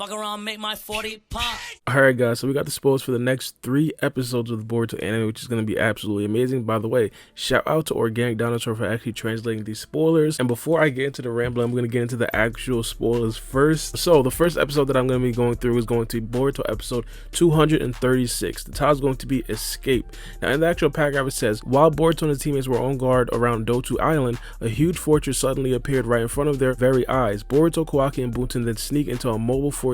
Fuck around, make my 40 pop. Alright guys, so we got the spoilers for the next 3 episodes of the Boruto anime, which is going to be absolutely amazing. By the way, shout out to Organic Dinosaur for actually translating these spoilers. And before I get into the ramble, I'm going to get into the actual spoilers first. So the first episode that I'm going to be going through is going to be Boruto episode 236. The title is going to be Escape. Now in the actual paragraph it says, while Boruto and his teammates were on guard around Dotu Island, a huge fortress suddenly appeared right in front of their very eyes. Boruto, Kawaki, and Bunten then sneak into a mobile fortress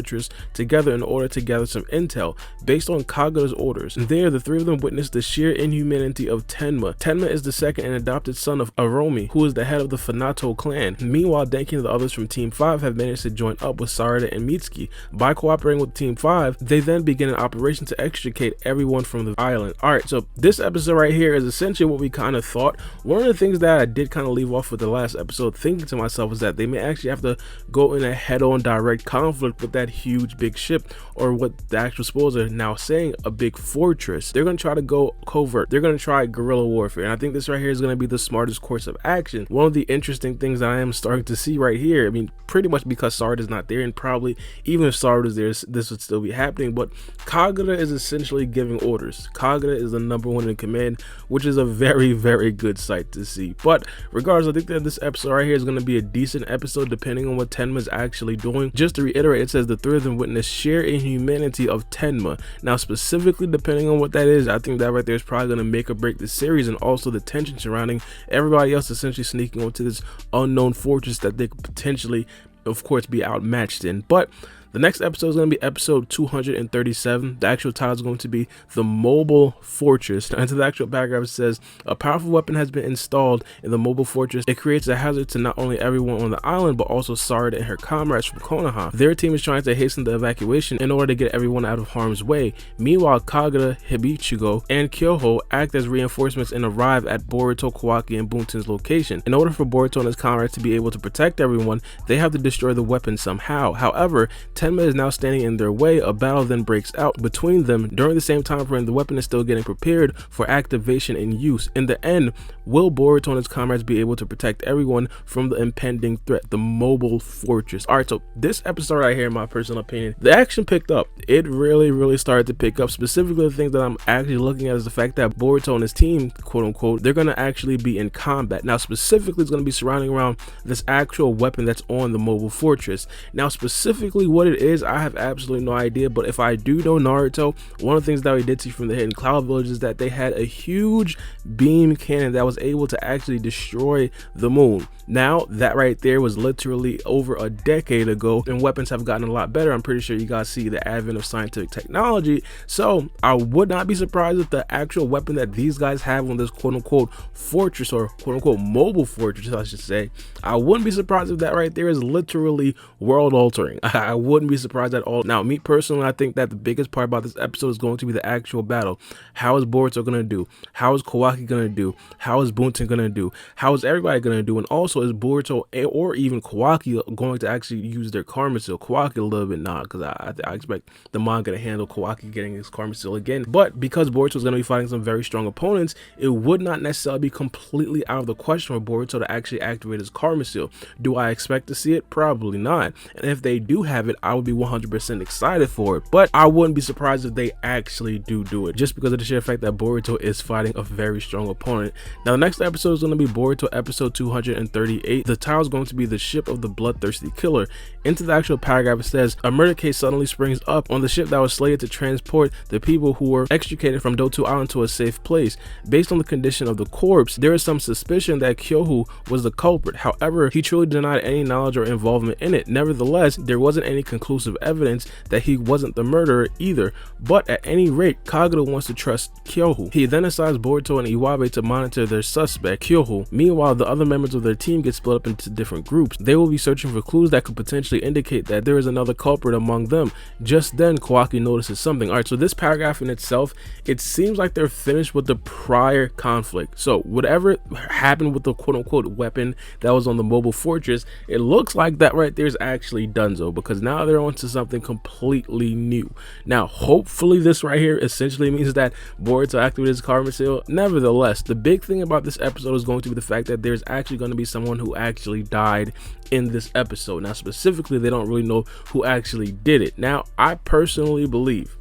together in order to gather some intel based on Kagura's orders. There, the three of them witnessed the sheer inhumanity of Tenma. Tenma is the second and adopted son of Aromi, who is the head of the Fanato clan. Meanwhile, Denki and the others from Team 5 have managed to join up with Sarada and Mitsuki. By cooperating with Team 5, they then begin an operation to extricate everyone from the island. Alright, so this episode right here is essentially what we kind of thought. One of the things that I did kind of leave off with the last episode, thinking to myself, is that they may actually have to go in a head-on direct conflict with that huge big ship, or what the actual spoilers are now saying, a big fortress. They're going to try to go covert. They're going to try guerrilla warfare, and I think this right here is going to be the smartest course of action. One of the interesting things that I am starting to see right here, I mean, pretty much because Sarada is not there, and probably even if Sarada is there, this would still be happening, but Kagura is essentially giving orders. Kagura is the #1 in command, which is a very, very good sight to see. But regardless, I think that this episode right here is going to be a decent episode depending on what Tenma is actually doing. Just to reiterate, it says the three of them witnessed sheer inhumanity of Tenma. Now specifically, depending on what that is, I think that right there is probably going to make or break the series, and also the tension surrounding everybody else essentially sneaking onto this unknown fortress that they could potentially, of course, be outmatched in. But the next episode is going to be episode 237. The actual title is going to be The Mobile Fortress. Now, into the actual paragraph, it says, a powerful weapon has been installed in the mobile fortress. It creates a hazard to not only everyone on the island, but also Sarada and her comrades from Konoha. Their team is trying to hasten the evacuation in order to get everyone out of harm's way. Meanwhile, Kagura, Hibichigo, and Kyoho act as reinforcements and arrive at Boruto, Kawaki, and Bunten's location. In order for Boruto and his comrades to be able to protect everyone, they have to destroy the weapon somehow. However, Tenma is now standing in their way. A battle then breaks out between them. During the same time frame, the weapon is still getting prepared for activation and use. In the end, will Boruto and his comrades be able to protect everyone from the impending threat, the mobile fortress? Alright, so this episode right here, in my personal opinion, the action picked up. It really started to pick up. Specifically, the thing that I'm actually looking at is the fact that Boruto and his team, quote unquote, they're going to actually be in combat. Now specifically, it's going to be surrounding around this actual weapon that's on the mobile fortress. Now specifically what it is, I have absolutely no idea, but if I do know Naruto, one of the things that we did see from the Hidden Cloud Village is that they had a huge beam cannon that was able to actually destroy the moon. Now that right there was literally over a decade ago, and weapons have gotten a lot better. I'm pretty sure you guys see the advent of scientific technology, so I would not be surprised if the actual weapon that these guys have on this quote unquote fortress, or quote unquote mobile fortress I should say, I wouldn't be surprised if that right there is literally world altering. I wouldn't be surprised at all. Now me personally, I think that the biggest part about this episode is going to be the actual battle. How is Boruto going to do? How is Kawaki going to do? How is Bunten going to do? How is everybody going to do? And also, is Boruto or even Kawaki going to actually use their Karma Seal? Kawaki a little bit not, because I expect the manga to handle Kawaki getting his Karma Seal again. But because Boruto is going to be fighting some very strong opponents, it would not necessarily be completely out of the question for Boruto to actually activate his Karma Seal. Do I expect to see it? Probably not. And if they do have it, I would be 100% excited for it, but I wouldn't be surprised if they actually do it, just because of the sheer fact that Boruto is fighting a very strong opponent. Now the next episode is going to be Boruto episode 238. The title is going to be The Ship of the Bloodthirsty Killer. Into the actual paragraph, it says, a murder case suddenly springs up on the ship that was slated to transport the people who were extricated from Dotu Island to a safe place. Based on the condition of the corpse, there is some suspicion that Kyoho was the culprit. However, he truly denied any knowledge or involvement in it. Nevertheless, there wasn't any conclusive evidence that he wasn't the murderer either, but at any rate, Kagura wants to trust Kyoho. He then assigns Boruto and Iwabe to monitor their suspect, Kyoho. Meanwhile, the other members of their team get split up into different groups. They will be searching for clues that could potentially indicate that there is another culprit among them. Just then, Kawaki notices something. Alright, so this paragraph in itself, it seems like they're finished with the prior conflict. So whatever happened with the quote-unquote weapon that was on the mobile fortress, it looks like that right there is actually donezo, because now they're on to something completely new. Now hopefully this right here essentially means that Boruto activated his Karma Seal. Nevertheless, the big thing about this episode is going to be the fact that there's actually going to be someone who actually died in this episode. Now specifically, specifically, they don't really know who actually did it. Now, I personally believe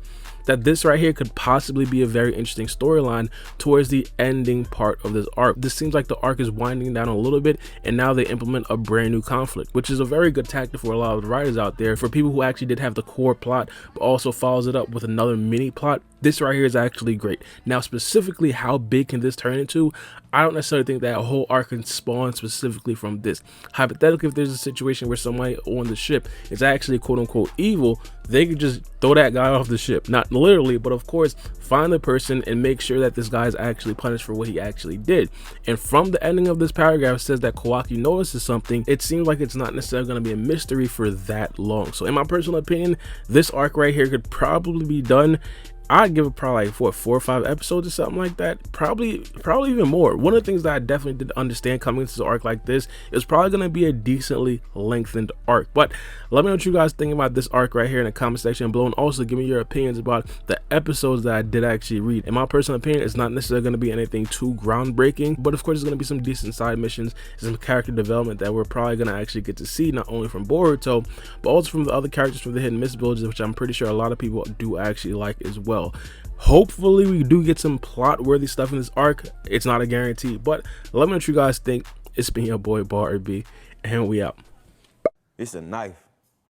that this right here could possibly be a very interesting storyline towards the ending part of this arc. This seems like the arc is winding down a little bit, and now they implement a brand new conflict, which is a very good tactic for a lot of the writers out there. For people who actually did have the core plot, but also follows it up with another mini plot, this right here is actually great. Now, specifically, how big can this turn into? I don't necessarily think that a whole arc can spawn specifically from this. Hypothetically, if there's a situation where somebody on the ship is actually quote unquote evil, they could just throw that guy off the ship. Not literally, but of course, find the person and make sure that this guy is actually punished for what he actually did. And from the ending of this paragraph, it says that Kawaki notices something. It seems like it's not necessarily going to be a mystery for that long. So in my personal opinion, this arc right here could probably be done. I'd give it probably like 4 or 5 episodes or something like that. Probably even more. One of the things that I definitely did understand coming into an arc like this is probably going to be a decently lengthened arc. But let me know what you guys think about this arc right here in the comment section below, and also give me your opinions about the episodes that I did actually read. In my personal opinion, it's not necessarily going to be anything too groundbreaking, but of course, there's going to be some decent side missions, some character development that we're probably going to actually get to see, not only from Boruto, but also from the other characters from the Hidden Miss villages, which I'm pretty sure a lot of people do actually like as well. Hopefully we do get some plot worthy stuff in this arc. It's not a guarantee, but let me know what you guys think. It's been your boy Baara, and we out. It's a knife.